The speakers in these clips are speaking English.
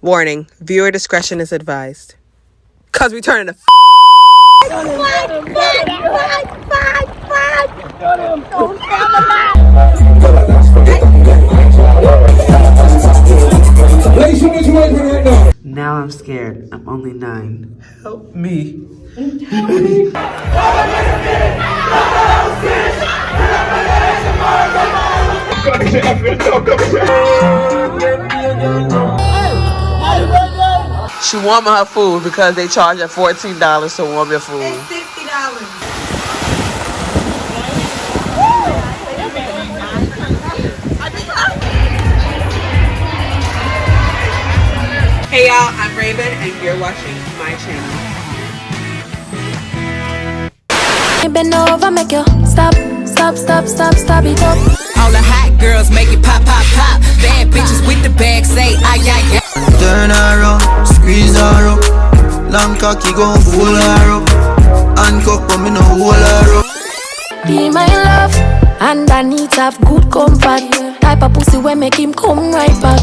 Warning, viewer discretion is advised. Cause we turning to Now I'm scared. I'm only 9. Help me. She warming her food because they charge her $14 to warm your food. It's $60. Hey y'all, I'm Raven and you're watching my channel. Bend over, make you stop it up. All the hot girls make it pop, pop, pop. Bad bitches with the bag say, ay, ay, ay. Turn her up, squeeze her up. Long cocky gon' pull her up. Handcuff but me no hold her up. Be my love, and I need to have good comfort. Type of pussy when make him come right back.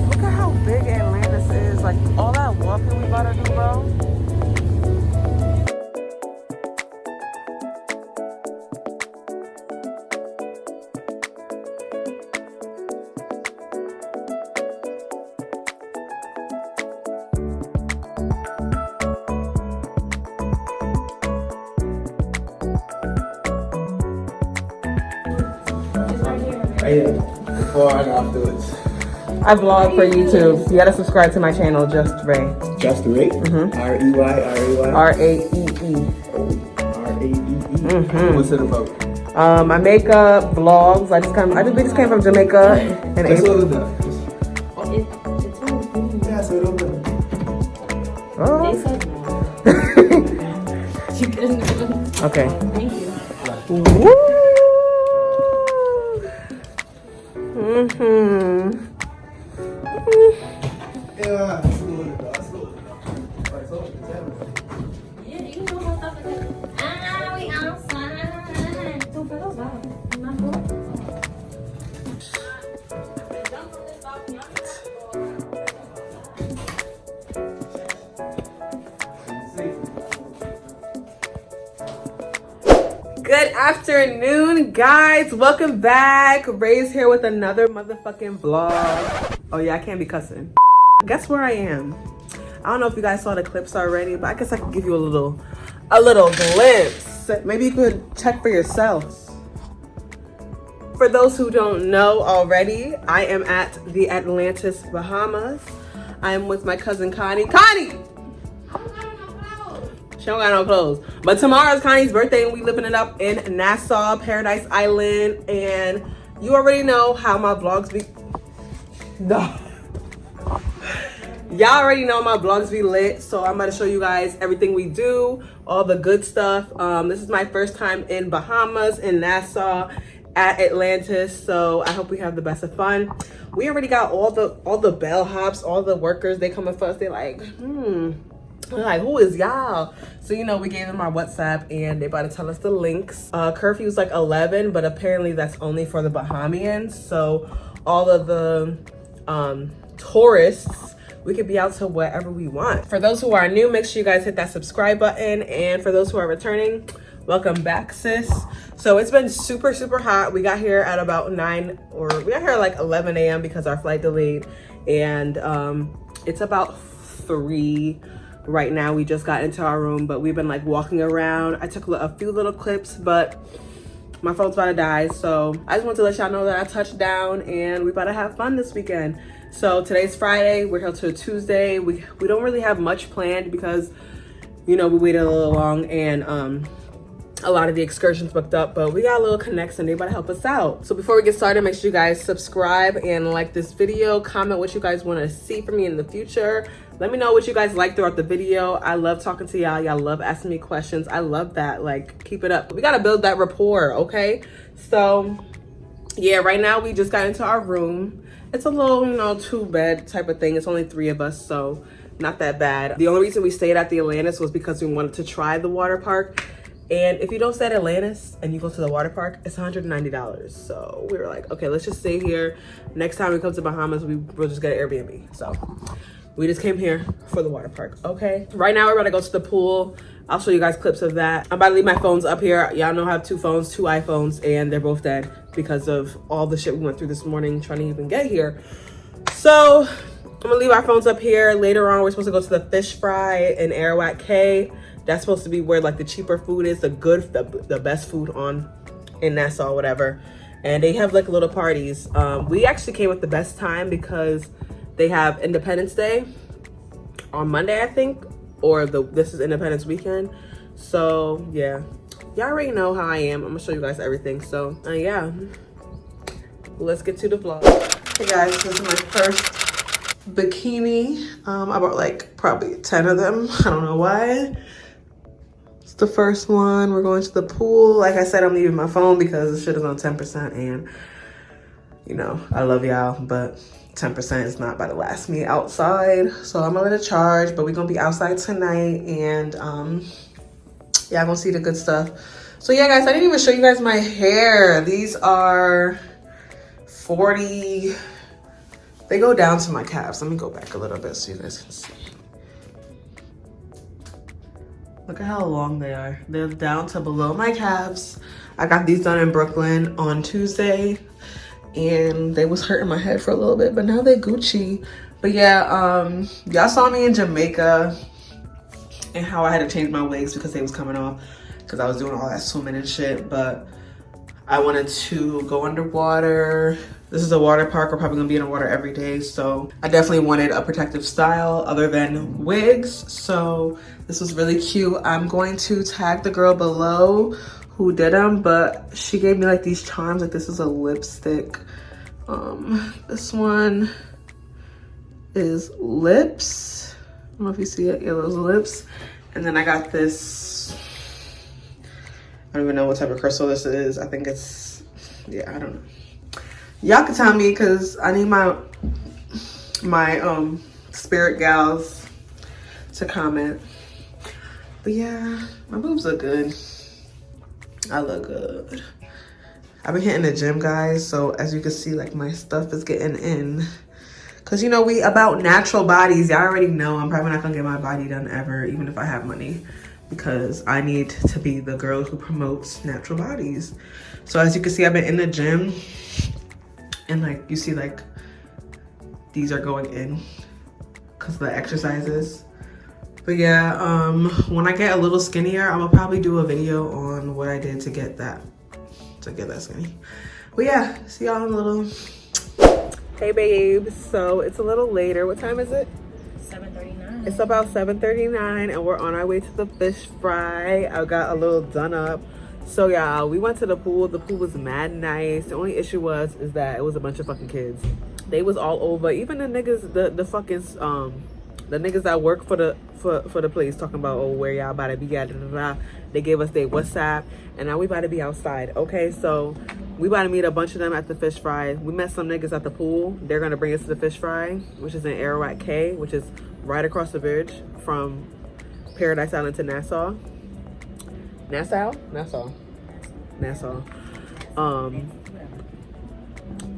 Look at how big Atlantis is. Like all that walking we gotta do, bro. Before and afterwards. I vlog for YouTube. You gotta subscribe to my channel, Just Raee. Just Raee? R-E-Y, R-E-Y? R-A-E-E. R-A-E-E. What's it about? I make vlogs. We just came from Jamaica in That's April. all of that. Yeah, so it over. Oh. Okay. Thank you. Woo! Mm-hmm. Yeah, let's go. Yeah, you know what stuff is that? We outside. Two girls out. Not cool. Good afternoon, guys. Welcome back. Rae's here with another motherfucking vlog. Oh yeah, I can't be cussing. Guess where I am? I don't know if you guys saw the clips already, but I guess I could give you a little glimpse. Maybe you could check for yourselves. For those who don't know already, I am at the Atlantis Bahamas. I am with my cousin Connie. Connie! She don't got no clothes. But tomorrow's Connie's birthday and we living it up in Nassau, Paradise Island. And you already know how my vlogs be. No. Y'all already know my vlogs be lit. So I'm about to show you guys everything we do, all the good stuff. This is my first time in Bahamas, in Nassau, at Atlantis. So I hope we have the best of fun. We already got all the bellhops, all the workers. They coming for us. They're like, They're like, who is y'all? So, you know, we gave them our WhatsApp and they about to tell us the links. Curfew's like 11, but apparently that's only for the Bahamians. So all of the tourists, we could be out to wherever we want. For those who are new, make sure you guys hit that subscribe button. And for those who are returning, welcome back, sis. So it's been super, super hot. We got here at about 9, or we got here at like 11 a.m. because our flight delayed. And it's about 3 right now. We just got into our room, but we've been like walking around. I took a few little clips, but my phone's about to die. So I just want to let y'all know that I touched down and we about to have fun this weekend. So today's Friday, we're here till Tuesday. We don't really have much planned because, you know, we waited a little long and a lot of the excursions booked up, but we got a little connects and they about to help us out. So before we get started, make sure you guys subscribe and like this video, comment what you guys want to see from me in the future. Let me know what you guys like throughout the video. I love talking to y'all. Y'all love asking me questions. I love that. Like, keep it up. We got to build that rapport, okay? So yeah, right now we just got into our room. It's a little, you know, 2-bed type of thing. It's only 3 of us, so not that bad. The only reason we stayed at the Atlantis was because we wanted to try the water park. And if you don't stay at Atlantis and you go to the water park, it's $190. So we were like, okay, let's just stay here. Next time we come to Bahamas, we'll just get an Airbnb. So we just came here for the water park, okay? Right now we're about to go to the pool. I'll show you guys clips of that. I'm about to leave my phones up here. Y'all know I have 2 phones, 2 iPhones, and they're both dead because of all the shit we went through this morning trying to even get here. So I'm gonna leave our phones up here. Later on, we're supposed to go to the fish fry in Arawak Cay. That's supposed to be where like the cheaper food is, the best food in Nassau, whatever. And they have like little parties. We actually came at the best time because they have Independence Day on Monday, I think, or this is Independence weekend. So yeah, y'all already know how I am. I'm gonna show you guys everything. So yeah, let's get to the vlog. Hey guys, this is my first bikini. I bought like probably 10 of them. I don't know why. It's the first one. We're going to the pool. Like I said, I'm leaving my phone because the shit is on 10%, and you know, I love y'all, but 10% is not about to last me outside. So I'm gonna let it charge, but we're gonna be outside tonight, and yeah, I'm gonna see the good stuff. So yeah guys, I didn't even show you guys my hair. These are 40, they go down to my calves. Let me go back a little bit so you guys can see. Look at how long they are. They're down to below my calves. I got these done in Brooklyn on Tuesday, and they was hurting my head for a little bit, but now they Gucci. But yeah, y'all saw me in Jamaica and how I had to change my wigs because they was coming off because I was doing all that swimming and shit. But I wanted to go underwater. This is a water park. We're probably gonna be in the water every day, so I definitely wanted a protective style other than wigs. So this was really cute. I'm going to tag the girl below who did them, but she gave me like these charms. Like this is a lipstick. This one is lips. I don't know if you see it. Yeah, those lips. And then I got this, I don't even know what type of crystal this is. I think it's, yeah, I don't know. Y'all can tell me because I need my spirit gals to comment. But yeah, my boobs look good. I look good. I've been hitting the gym, guys, so as you can see, like my stuff is getting in. Cause you know, we about natural bodies. Y'all already know I'm probably not gonna get my body done ever, even if I have money, because I need to be the girl who promotes natural bodies. So as you can see, I've been in the gym, and like you see, like these are going in because of the exercises. But yeah, when I get a little skinnier, I'm gonna probably do a video on what I did to get that skinny. But yeah, see y'all in a little. Hey babes, so it's a little later. What time is it? 7:39. It's about 7:39 and we're on our way to the fish fry. I got a little done up. So yeah, we went to the pool. The pool was mad nice. The only issue is that it was a bunch of fucking kids. They was all over. Even the niggas, the fucking the niggas that work for the place talking about, oh, where y'all about to be at, they gave us their WhatsApp, and now we about to be outside. Okay, so we about to meet a bunch of them at the fish fry. We met some niggas at the pool. They're gonna bring us to the fish fry, which is in Arawak Cay, which is right across the bridge from Paradise Island to Nassau. Nassau.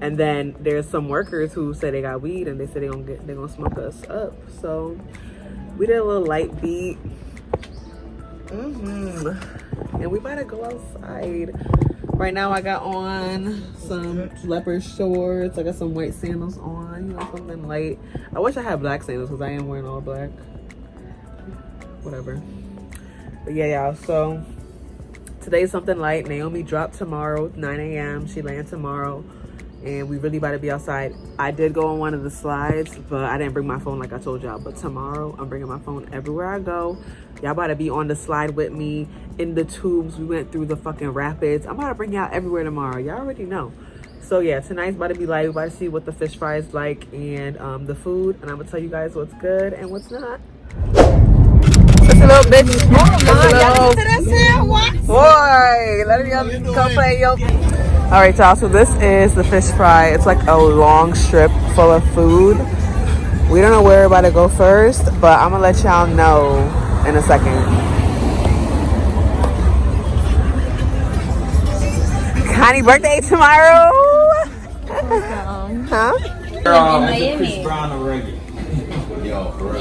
And then there's some workers who say they got weed, and they say they're gonna smoke us up. So we did a little light beat. And we about to go outside. Right now I got on some leopard shorts. I got some white sandals on, you know, something light. I wish I had black sandals because I am wearing all black. Whatever. But yeah, y'all, so today's something light. Naomi dropped tomorrow, 9 a.m. She land tomorrow. And we really about to be outside. I did go on one of the slides, but I didn't bring my phone like I told y'all. But tomorrow, I'm bringing my phone everywhere I go. Y'all about to be on the slide with me, in the tubes. We went through the fucking rapids. I'm about to bring y'all everywhere tomorrow. Y'all already know. So yeah, tonight's about to be live. We're about to see what the fish fry is like and the food. And I'm gonna tell you guys what's good and what's not. So little bitch. Boy, let him come play yo. All right, y'all. So this is the fish fry. It's like a long strip full of food. We don't know where we're about to go first, but I'm gonna let y'all know in a second. Connie's birthday tomorrow. Huh? Girl, Miami.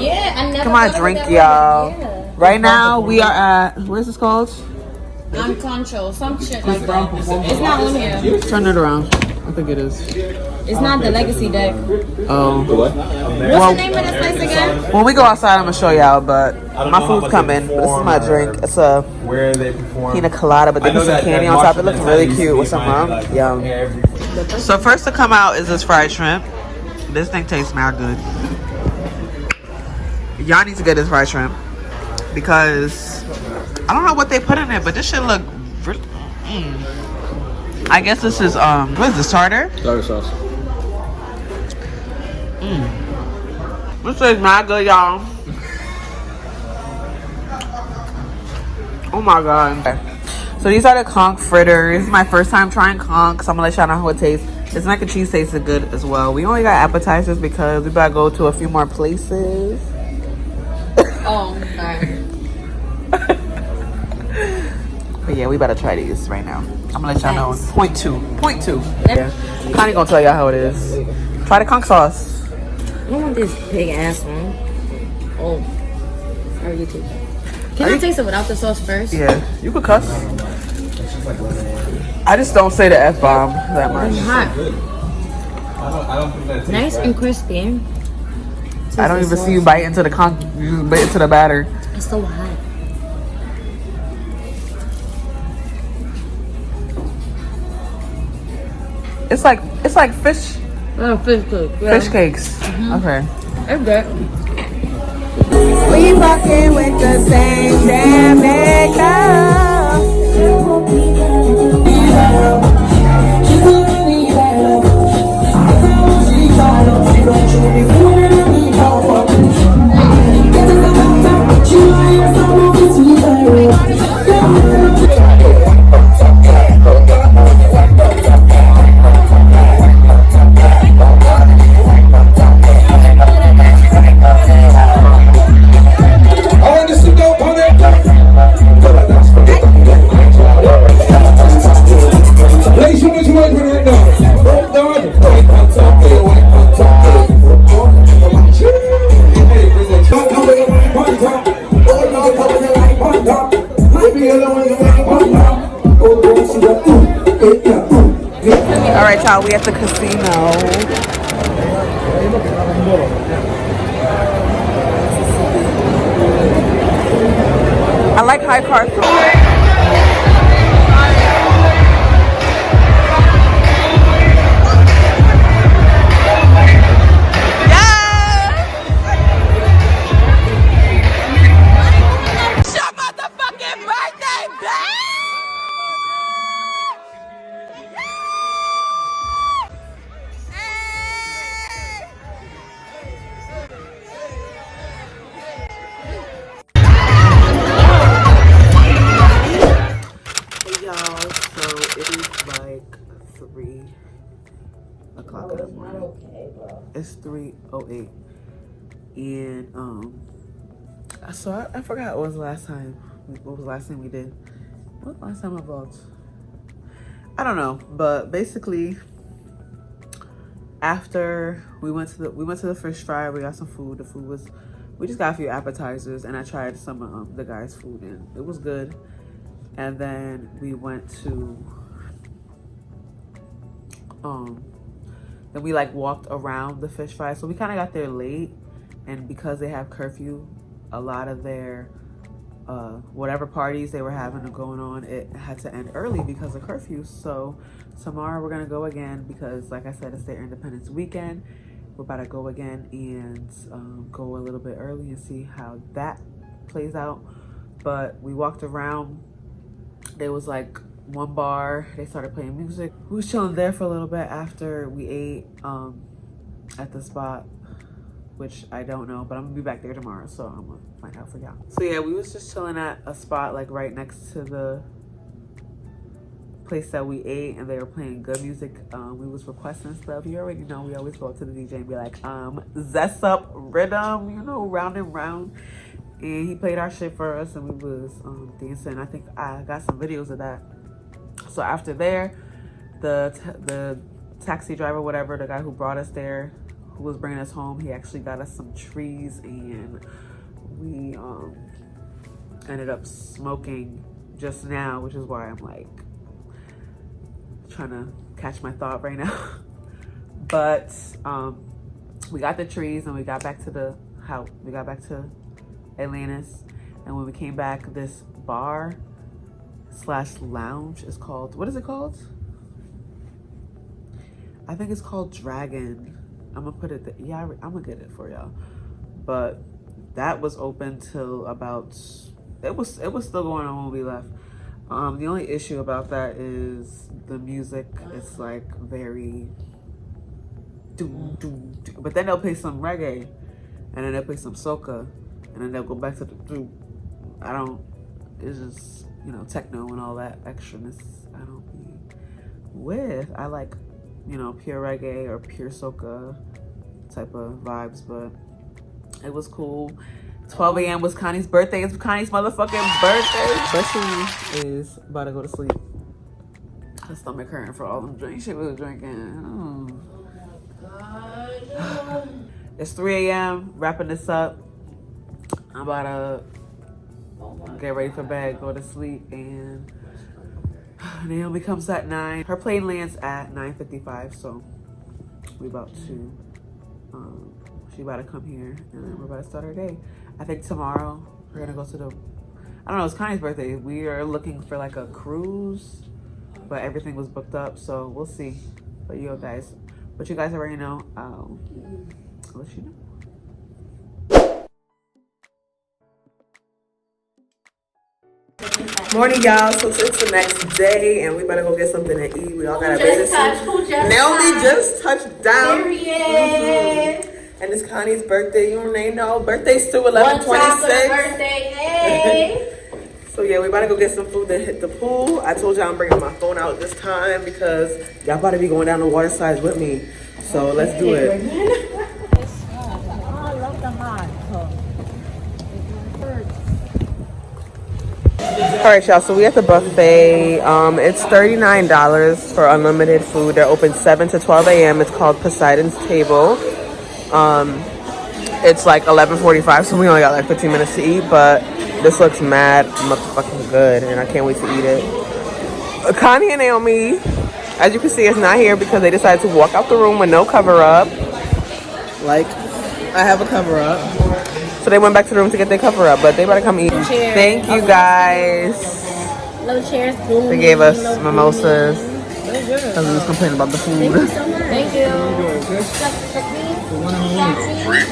Yeah, I never. Come on, drink, y'all. Right now we are at, where's this called? Uncontrol, some shit like that. It's not on here. Turn it around. I think it is. It's not the Legacy deck. Oh. What's the name of this place again? When we go outside, I'm gonna show y'all. But my food's coming. This is my drink. It's a pina colada, but there's some candy on top. It looks really cute with some rum. Yum. So first to come out is this fried shrimp. This thing tastes mad good. Y'all need to get this fried shrimp because I don't know what they put in it, but this shit look really, I guess this is what is this, tartar? Tartar sauce. This is mad good, y'all. Oh my god. So these are the conch fritters. This is my first time trying conch, so I'm gonna let y'all know how it tastes. This mac and cheese tasted good as well. We only got appetizers because we better go to a few more places. Oh, sorry. But yeah, we better try these right now. I'm gonna let y'all know. Point two. Yeah. Connie gonna tell y'all how it is. Try the conch sauce. I want this big ass one. Oh, sorry, you too. Can I taste it without the sauce first? Yeah, you could cuss. I just don't say the F-bomb that much. It's hot. Nice and crispy. I don't even see you bite into the conch. You bite into the batter. It's so hot. It's like fish. Oh, fish cake. Yeah. Fish cakes. Okay. It's good. We fucking with the same damn nigga. Alright, y'all, we at the casino. I like high card. It's 3:08, and so I forgot what was the last time. What was the last thing we did? What was the last time I vlogged? I don't know, but basically, after we went to the fish fry, we got some food. The food was, we just got a few appetizers, and I tried some of the guys' food, and it was good. And then we went to then we like walked around the fish fry, so we kind of got there late, and because they have curfew, a lot of their whatever parties they were having going on, it had to end early because of curfew. So tomorrow we're gonna go again because, like I said, it's their Independence weekend. We're about to go again and go a little bit early and see how that plays out. But we walked around. There was like one bar, they started playing music. We was chilling there for a little bit after we ate at the spot. which I don't know, but I'm gonna be back there tomorrow, so I'm gonna find out for y'all. So yeah, we was just chilling at a spot like right next to the place that we ate, and they were playing good music. We was requesting stuff. You already know we always go up to the DJ and be like, zest up rhythm, you know, round and round. And he played our shit for us, and we was dancing. I think I got some videos of that. So after there, the taxi driver, whatever, the guy who brought us there, who was bringing us home, he actually got us some trees, and we ended up smoking just now, which is why I'm like trying to catch my thought right now. But we got the trees, and we got back to the house. We got back to Atlantis, and when we came back, this bar slash lounge is called, what is it called? I think it's called Dragon. I'm gonna put it there. Yeah, I'm gonna get it for y'all. But that was open till about, it was still going on when we left. The only issue about that is the music. It's like very doom, doom, doom. But then they'll play some reggae, and then they'll play some soca, and then they'll go back to the doom. It's just, you know, techno and all that extraness I don't be with. I like, you know, pure reggae or pure soca type of vibes, but it was cool. 12 a.m. was Connie's birthday. It's Connie's motherfucking birthday. But she is about to go to sleep. Her stomach hurting for all them drinks she was drinking. It's 3 a.m. wrapping this up. I'm about to get ready for bed, go to sleep, and Naomi comes at 9. Her plane lands at 9:55, so we about to, she about to come here, and then we're about to start our day. I think tomorrow we're gonna go to the, I don't know, it's Connie's birthday. We are looking for like a cruise, but everything was booked up, so we'll see. But you guys already know, I'll let you know. Morning, y'all. So it's the next day, and we better go get something to eat. We all got a business. Naomi just touched down. Period. And it's Connie's birthday. You know, birthday's still 11/26. Birthday, hey. So yeah, we about to go get some food, then hit the pool. I told y'all I'm bringing my phone out this time because y'all about to be going down the water slides with me. So let's do it. I love the hot. All right, y'all, so we at the buffet. It's $39 for unlimited food. They're open 7 to 12 a.m. It's called Poseidon's Table. It's like 11:45, so we only got like 15 minutes to eat, but this looks mad motherfucking good, and I can't wait to eat it. Connie and Naomi, as you can see, is not here because they decided to walk out the room with no cover-up. Like, I have a cover-up. So they went back to the room to get their cover up, but they better come eat. Cheers. Thank you guys. Little chairs. They gave us mimosas because we was complaining about the food. Thank you so much. Thank you.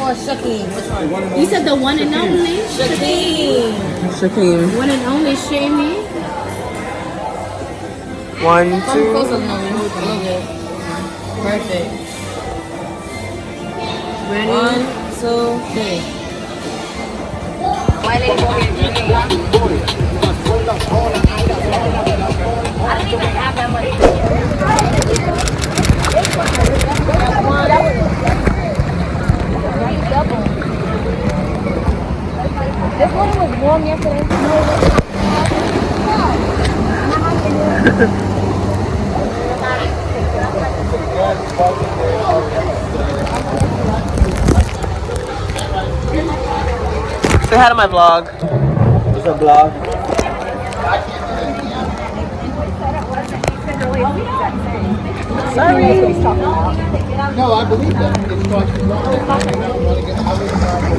Or Shaquem? You said the one and only? Shaquem. Shaquem. One and only Shamey. 1, 2. Perfect. Ready? 1, 2, 3. I don't even have that much. This one was warm yesterday. Say hi to my vlog. What's a vlog? Sorry. No, I believe that.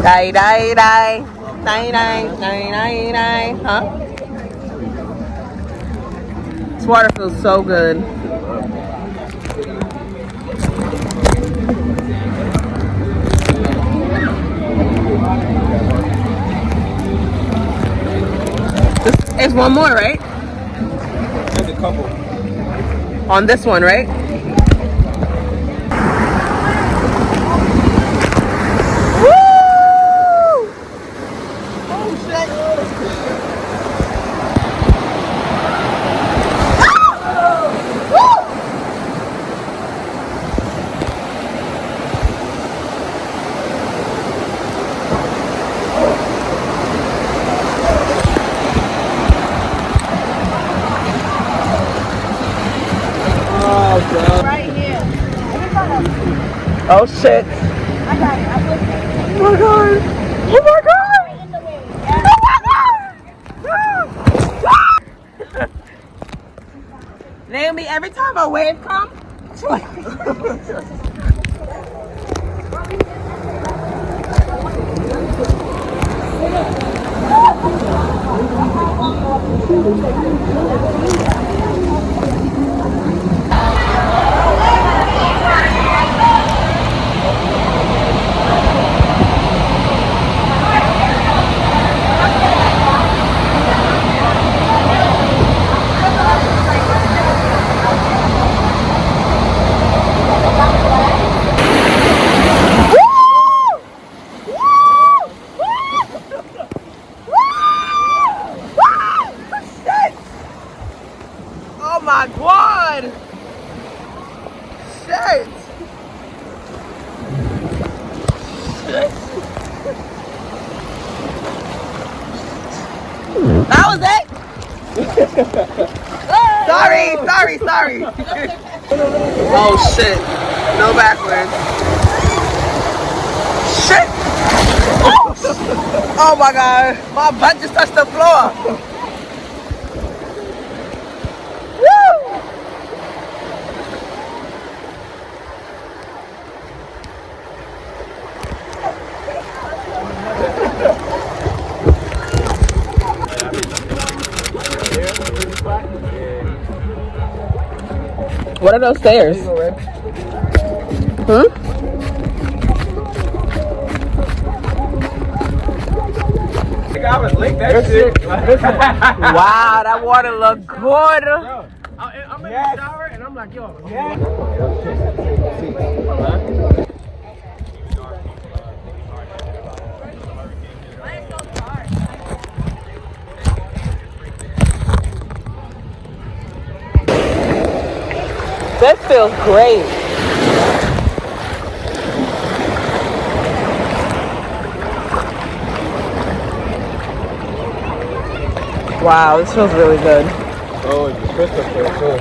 Die, die, die. Die, die, die, die, die. Huh? This water feels so good. It's one more, right? There's a couple. On this one, right? Woo! Oh shit. I got it. I put it. Oh my god. Oh my god. In the way. Oh my god. Naomi, every time a wave comes, oh my god! Shit! That was it? sorry. Oh shit. No backwards. Shit! Oh my god. My butt just touched the floor. What are those stairs? Huh? I was licked that shit. Wow, that water look good. I'm in the shower and I'm like, yo. This feels great. Wow, this feels really good. Oh, it's crystal clear too.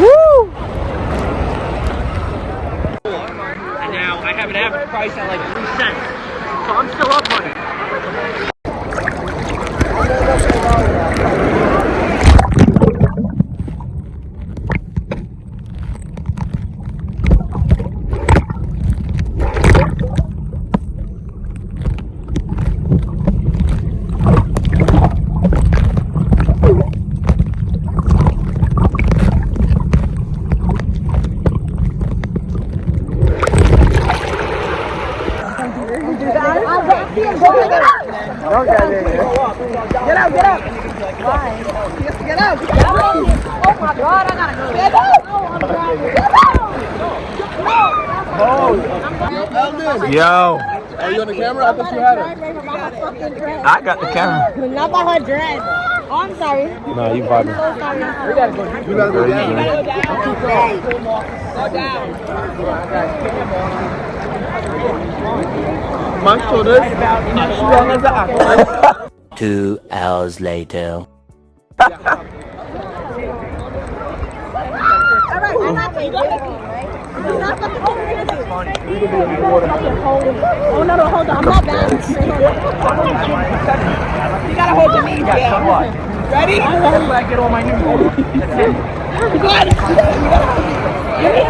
Woo! And now I have an average price at like 3 cents. So I'm still up on it. Yo. Are you on the camera? I thought you had it. I got the camera. Not by her dress. Oh, I'm sorry. No, you vibing. You gotta go down. My shoulders are strong as an apple. 2 hours later. Oh, no, hold on. I'm not balanced. You gotta hold your knees down. Ready? That's where I get all my news. That's it. You got it.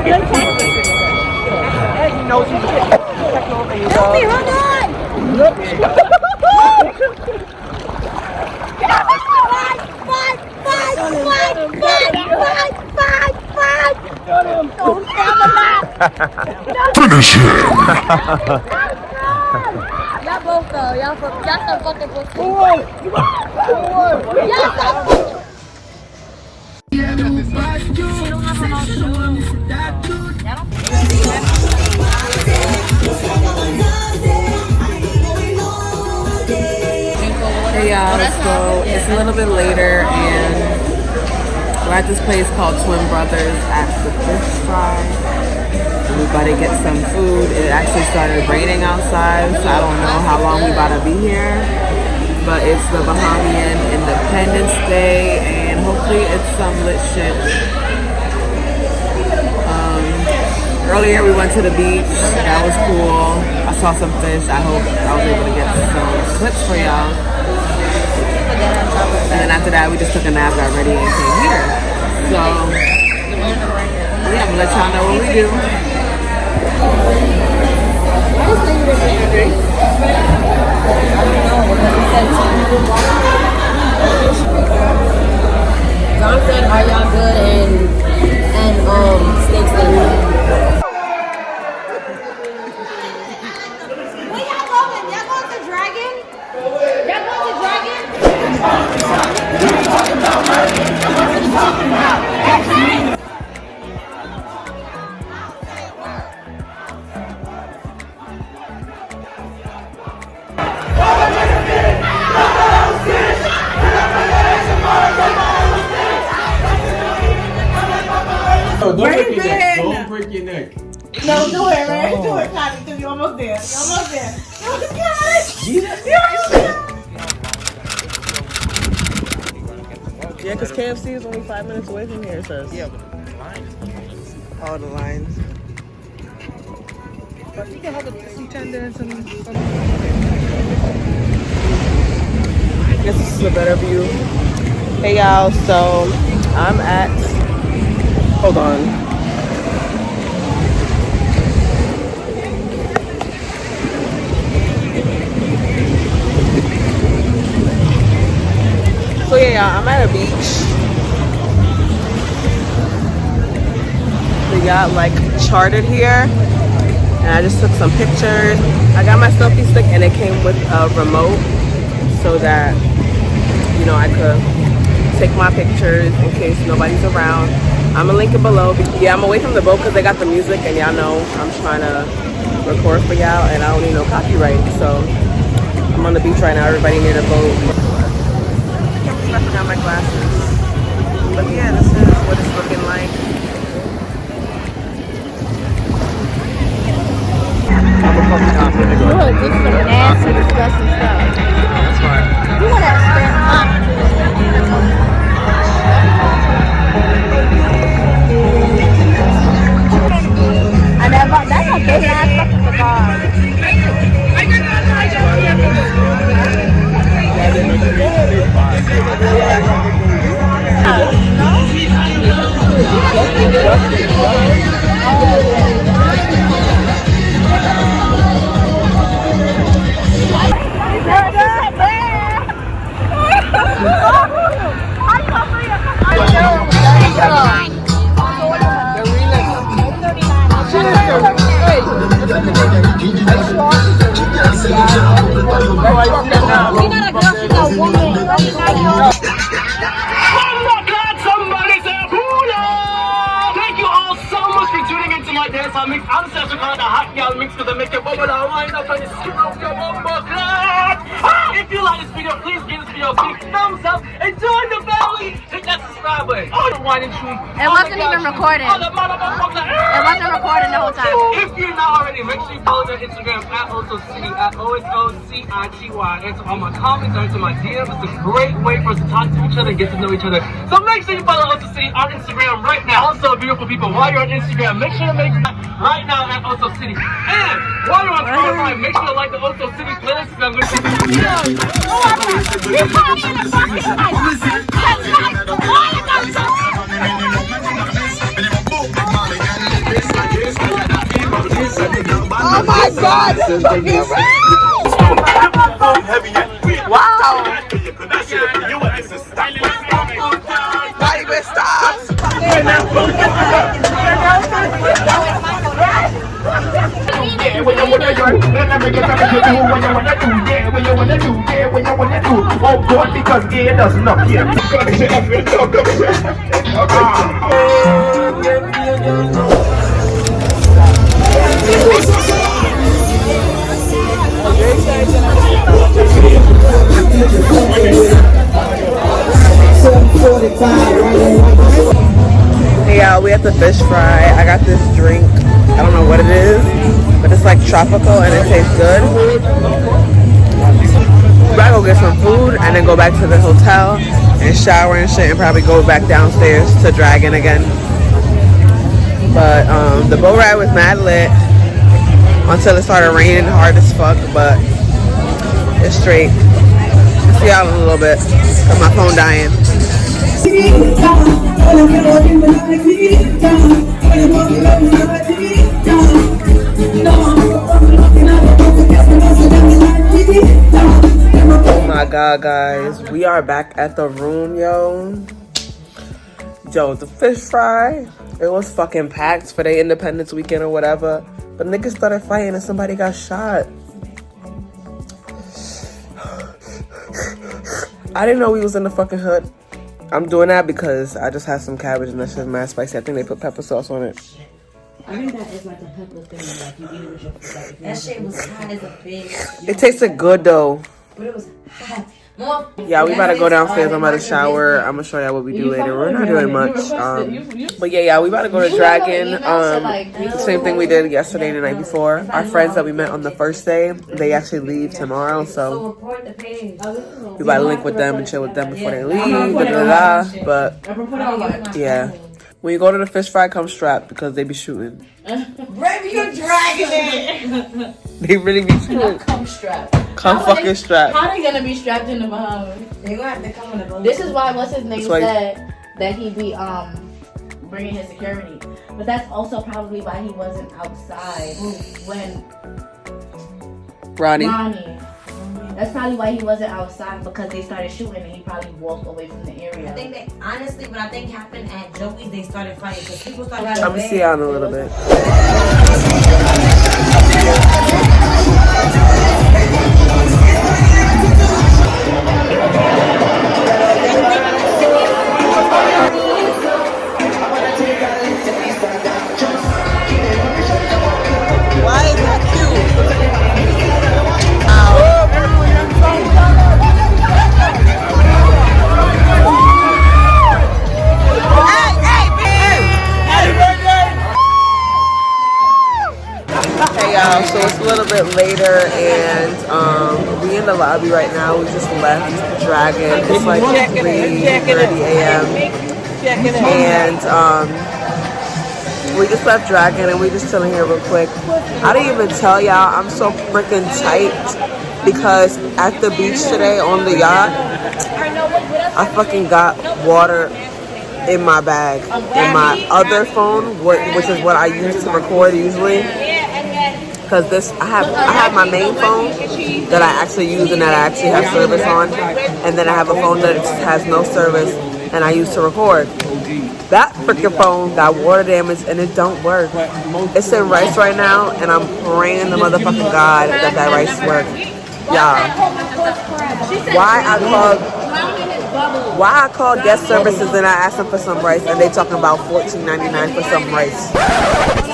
Good tactic. And he knows he's a Help me, hold on. Five. Don't stand the back. Finish him! Y'all both though. Y'all some fucking pussy. Y'all some Hey y'all, so it's a little bit later and we're at this place called Twin Brothers at the fish fry. We about to get some food. It actually started raining outside, so I don't know how long we about to be here. but it's the Bahamian Independence Day, and hopefully it's some lit shit. Earlier we went to the beach. That was cool. I saw some fish. I hope I was able to get some clips for y'all. And then after that we just took a nap, got ready, and came here. So yeah, I'm gonna let y'all know what we do. John said, "Are y'all good?" and steaks and Where y'all going? Y'all going to Dragon? Y'all going to Dragon? Don't break your neck. Don't break your neck. No, do it, man. Do it, Connie, because you're almost there. You're almost there. Yeah, because KFC is only 5 minutes away from here, it says. Yeah, but the lines. Oh, the lines. But you can have some tender and some... I guess this is a better view. Hey, y'all. So, I'm at... Hold on. So yeah, I'm at a beach. The yacht like chartered here, and I just took some pictures. I got my selfie stick, and it came with a remote so that I could take my pictures in case nobody's around. I'm gonna link it below. Yeah, I'm away from the boat because they got the music, and y'all know I'm trying to record for y'all, and I don't need no copyright. So I'm on the beach right now. Everybody near the boat. I forgot my glasses. But yeah, this is what it's looking like. Look, this is some nasty, disgusting stuff. That's fine. You want to spend and that's a big ass fucking cigar. Thank you all so much for tuning into my dance hall mix. I'm Sasha Khan, the hot gal mix to the make your bubble and wind up and smoke your bumper clock. If you like this video, please give this video a big thumbs up and join the family. Hit that subscribe button. Oh, the wine and tree. It wasn't even recording. Oh, the motherfucker. It wasn't recording the whole time. If you're not already, make sure you follow their Instagram at OsoCity at OSOCITY. Answer all my comments, answer my DMs. It's a great way for us to talk to each other and get to know each other. So make sure you follow OsoCity on Instagram right now. Also, beautiful people, while you're on Instagram, make sure to make right now at OsoCity. And while you're on Spotify, make sure to like the OsoCity playlist. I'm going Oh my God! Wow! Not even stop! Because gay does not care. Hey y'all, we at the fish fry. I got this drink. I don't know what it is, but it's like tropical and it tastes good. We gotta go get some food and then go back to the hotel and shower and shit and probably go back downstairs to Dragon again. But the boat ride was mad lit until it started raining hard as fuck, but it's straight. I'll see y'all in a little bit because my phone dying. Oh my god, guys, we are back at the room, yo. Yo, the fish fry, it was fucking packed for their Independence weekend or whatever, but niggas started fighting and somebody got shot. I didn't know we was in the fucking hood. I'm doing that because I just had some cabbage and that shit's mad spicy. I think they put pepper sauce on it. I think that is like a pepper thing. Like you eat it with your food. That shit was hot as a bitch. It tasted good though. But it was hot. Yeah, we about to go downstairs. I'm about to shower. I'm gonna show y'all what we do later. We're not doing much. But yeah, we about to go to Dragon. Same thing we did yesterday and the night before. Our friends that we met on the first day, they actually leave tomorrow, so we about to link with them and chill with them before they leave. But yeah, when you go to the fish fry, come strapped because they be shooting. Baby, you're dragging it. They really be shooting. Come strapped. Come fucking strapped. How are they gonna be strapped in the Bahamas? They gonna have to come in the boat. This is why what's his name said that he be bringing his security, but that's also probably why he wasn't outside when Ronnie. That's probably why he wasn't outside, because they started shooting and he probably walked away from the area. I think that honestly, what I think happened at Joey's, they started fighting because people started. I'm gonna see y'all in a little bit. Why is that cute? Hey y'all, so it's a little bit later and we in the lobby right now. We just left Dragon. It's like 3:30 a.m. and we just left Dragon and we just chilling here real quick. I didn't even tell y'all I'm so freaking tight because at the beach today on the yacht, I fucking got water in my bag, in my other phone, which is what I use to record usually. Because I have my main phone that I actually use and that I actually have service on, and then I have a phone that has no service and I use to record. That freaking phone got water damage and it don't work. It's in rice right now and I'm praying the motherfucking God that rice works. Y'all, why I called guest services and I asked them for some rice and they talking about $14.99 for some rice.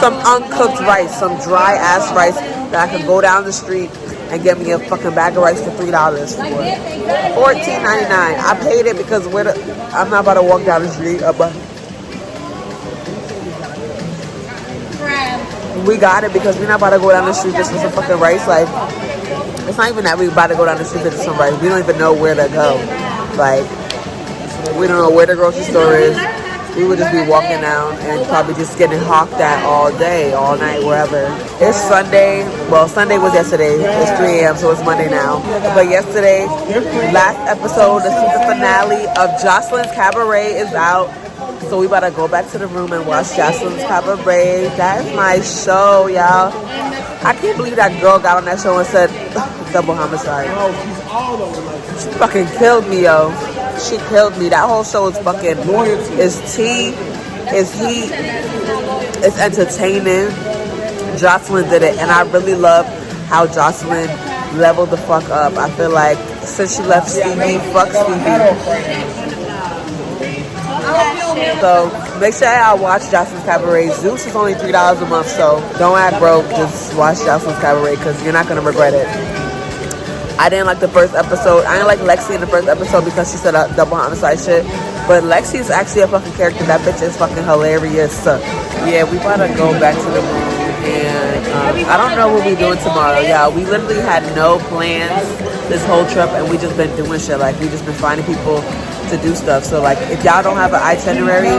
Some uncooked rice, some dry ass rice that I could go down the street and get me a fucking bag of rice for $3 for. $14.99. I paid it because I'm not about to walk down the street. We got it because we're not about to go down the street just for some fucking rice. Like, it's not even that we about to go down the street to get some rice. We don't even know where to go. Like, we don't know where the grocery store is. We would just be walking down and probably just getting hawked at all day, all night, wherever. It's Sunday. Well, Sunday was yesterday. It's 3 a.m., so it's Monday now. But yesterday, last episode, the season finale of Jocelyn's Cabaret is out. So we about to go back to the room and watch Jocelyn's Cabaret. That's my show, y'all. I can't believe that girl got on that show and said double homicide. She fucking killed me, yo. She killed me. That whole show is fucking, it's tea, it's heat, it's entertaining. Jocelyn did it, and I really love how Jocelyn leveled the fuck up. I feel like since she left Stevie, fuck Stevie. So make sure y'all watch Jocelyn's Cabaret. Zeus is only $3 a month, so don't act broke. Just watch Jocelyn's Cabaret because you're not gonna regret it. I didn't like the first episode. I didn't like Lexi in the first episode because she said double homicide shit. But Lexi is actually a fucking character. That bitch is fucking hilarious. Yeah, we about to go back to the room And I don't know what we're doing tomorrow. Yeah, we literally had no plans this whole trip, and we just been doing shit. Like, we just been finding people to do stuff. So, like, if y'all don't have an itinerary,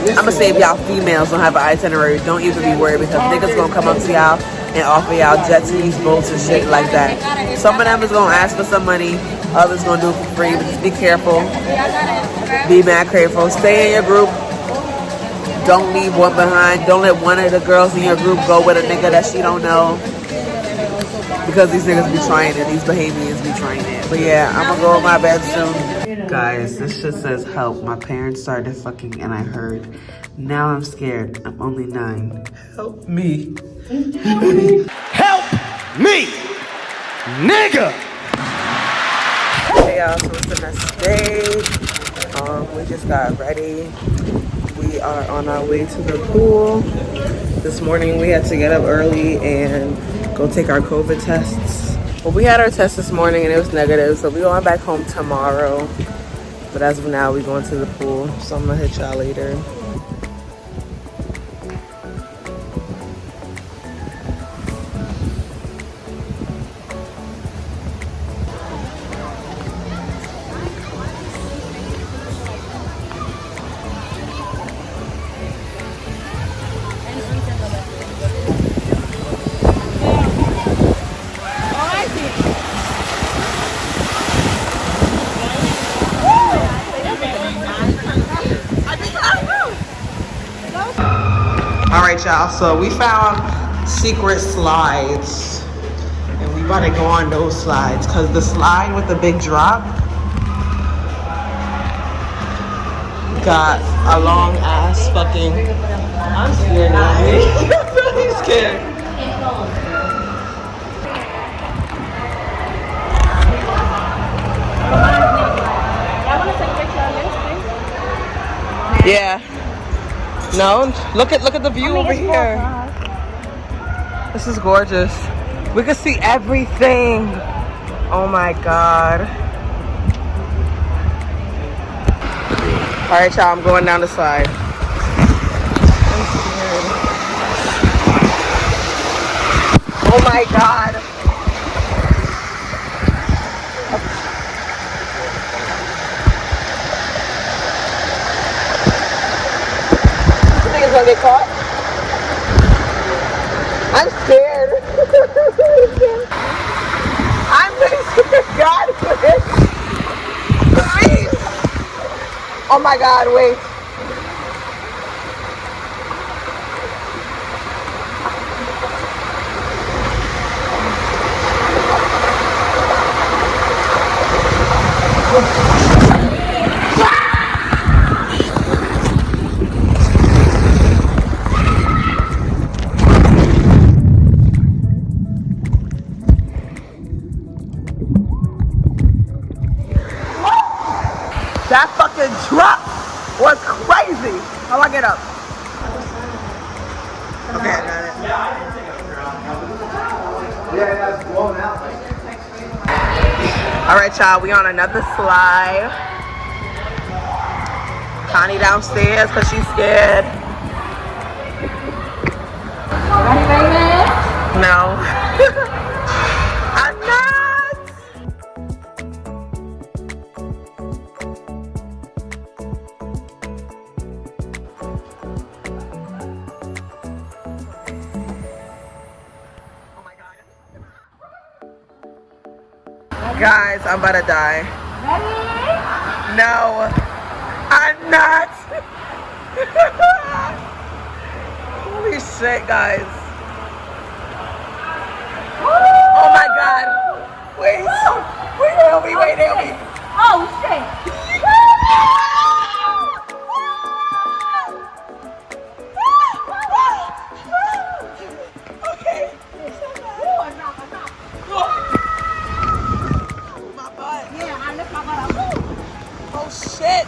I'm gonna say if y'all females don't have an itinerary, don't even be worried, because niggas gonna come up to y'all and offer y'all jet skis, boats, and shit like that. Some of them is gonna ask for some money, others gonna do it for free, but just be careful. Be mad careful. Stay in your group. Don't leave one behind. Don't let one of the girls in your group go with a nigga that she don't know, because these niggas be trying it. These Bahamians be trying it. But yeah, I'm gonna go in my bed soon. Guys, this shit says help. My parents started fucking and I heard. Now I'm scared. I'm only 9. Help me. Help me, nigga. Hey y'all, so it's the next day. We just got ready. We are on our way to the pool. This morning we had to get up early and go take our COVID tests. Well, we had our test this morning and it was negative, so we're going back home tomorrow. But as of now, we're going to the pool, so I'm gonna hit y'all later. All right, y'all, so we found secret slides and we about to go on those slides, because the slide with the big drop got a long ass fucking, I'm scared now. I'm really scared. Yeah. No, look at the view over here. This is gorgeous. We can see everything. Oh my god. All right, y'all, I'm going down the slide. I'm scared. Oh my god. Gonna get caught? I'm scared. I'm really scared. God, please. Oh my god, wait. That fucking drop was crazy. How do I get up? Okay, I got it. Yeah, that's blown out. All right, y'all, we on another slide. Connie downstairs because she's scared. No. I'm not. Guys, I'm about to die. Ready? No, I'm not. Holy shit, guys. Oh my god. Wait, help me, wait, help me. Oh shit. Oh shit!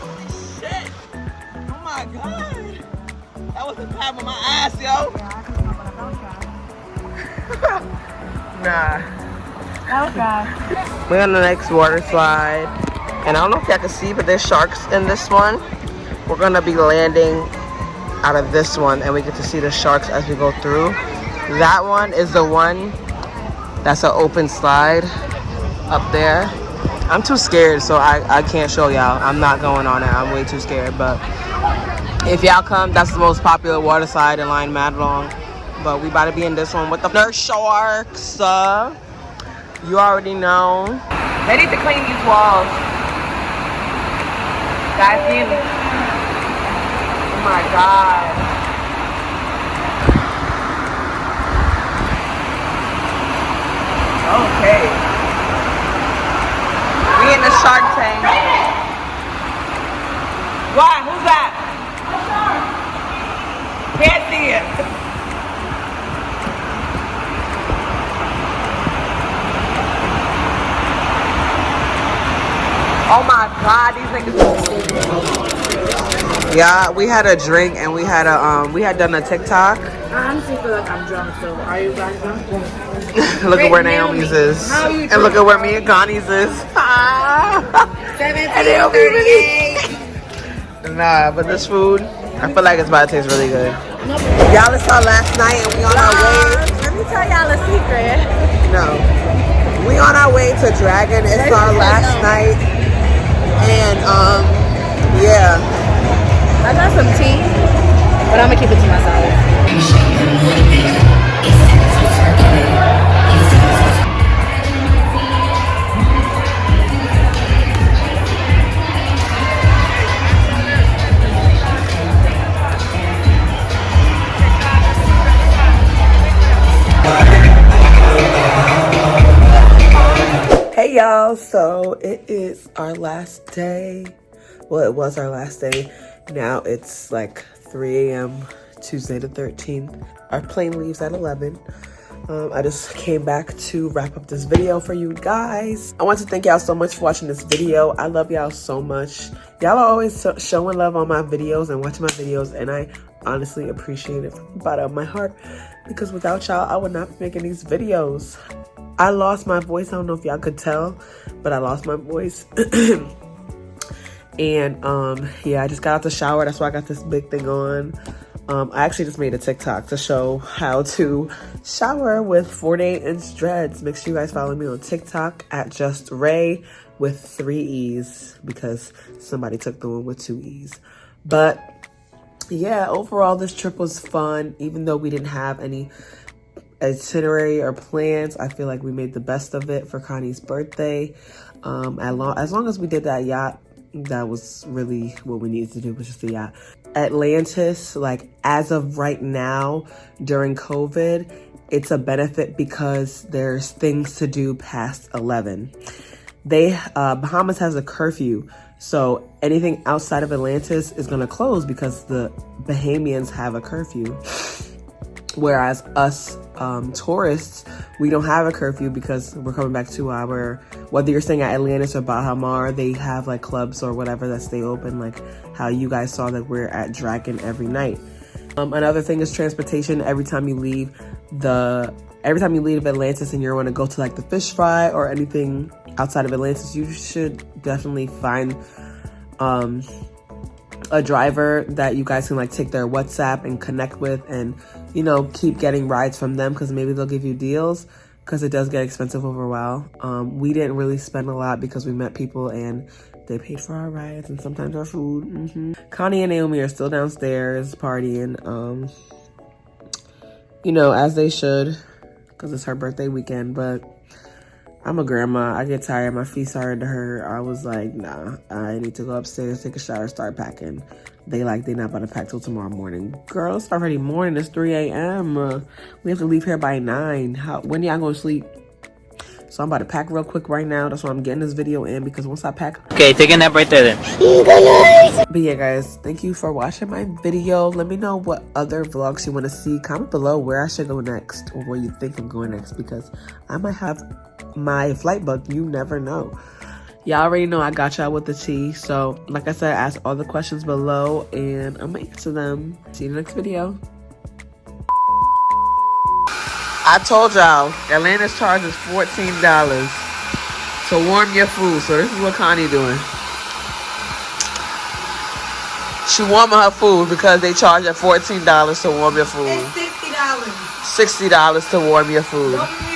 Holy shit! Oh my god! That was a tap on my ass, yo! Nah. Okay. We're on the next water slide. And I don't know if y'all can see, but there's sharks in this one. We're gonna be landing out of this one, and we get to see the sharks as we go through. That one is the one that's an open slide up there. I'm too scared, so I can't show y'all. I'm not going on it. I'm way too scared. But if y'all come, that's the most popular water slide in line mad long. But we about to be in this one with the nurse sharks. You already know. They need to clean these walls. Guys, see me? Oh my God. Okay. We in the shark tank. What? Who's that? A shark. Can't see it. Oh my God, these niggas. Yeah, we had a drink and we had done a TikTok. I honestly feel like I'm drunk, so are you guys drunk? Look at where Naomi's is. And look at where me and Connie's is. 17:38. Nah, but this food, I feel like it's about to taste really good. Y'all, it's our last night and we on our way. Let me tell y'all a secret. No. We on our way to Dragon. It's our last night. And yeah. I got some tea, but I'm gonna keep it to myself. Hey y'all, so it is our last day. Well, it was our last day. Now it's like 3 a.m. Tuesday the 13th. Our plane leaves at 11. I just came back to wrap up this video for you guys. I want to thank y'all so much for watching this video. I love y'all so much. Y'all are always showing love on my videos and watching my videos, and I honestly appreciate it from the bottom of my heart, because without y'all, I would not be making these videos. I lost my voice. I don't know if y'all could tell, but I lost my voice. And yeah, I just got out the shower. That's why I got this big thing on. I actually just made a TikTok to show how to shower with 48-inch dreads. Make sure you guys follow me on TikTok at just Raee with 3 E's, because somebody took the one with 2 E's. But yeah, overall this trip was fun. Even though we didn't have any itinerary or plans, I feel like we made the best of it for Connie's birthday. As long as we did that yacht, that was really what we needed to do, was just the yacht. Atlantis, like as of right now during COVID, it's a benefit because there's things to do past 11. Bahamas has a curfew, so anything outside of Atlantis is gonna close because the Bahamians have a curfew. Whereas us tourists, we don't have a curfew because we're coming back to our, whether you're staying at Atlantis or Bahamas, they have like clubs or whatever that stay open, like how you guys saw that we're at Dragon every night. Another thing is transportation. Every time you leave Atlantis and you want to go to like the fish fry or anything outside of Atlantis, you should definitely find a driver that you guys can like take their WhatsApp and connect with, and you know, keep getting rides from them, because maybe they'll give you deals, because it does get expensive over a while. We didn't really spend a lot because we met people and they paid for our rides and sometimes our food. Connie and Naomi are still downstairs partying, you know, as they should, because it's her birthday weekend. But I'm a grandma. I get tired. My feet started to hurt. I was like, nah, I need to go upstairs, take a shower, start packing. They not about to pack till tomorrow morning. Girl, it's already morning. It's 3 a.m. We have to leave here by 9. When y'all gonna sleep? So I'm about to pack real quick right now. That's why I'm getting this video in, because once I pack... Okay, take a nap right there then. But yeah, guys, thank you for watching my video. Let me know what other vlogs you want to see. Comment below where I should go next, or where you think I'm going next, because I might have my flight booked. You never know. Y'all already know I got y'all with the tea. So like I said, ask all the questions below and I'm gonna answer them. See you in the next video. I told y'all, Atlantis charges $14. to warm your food. So this is what Connie doing. She warming her food because they charge her $14 to warm your food. It's $60. $60 to warm your food. Don't be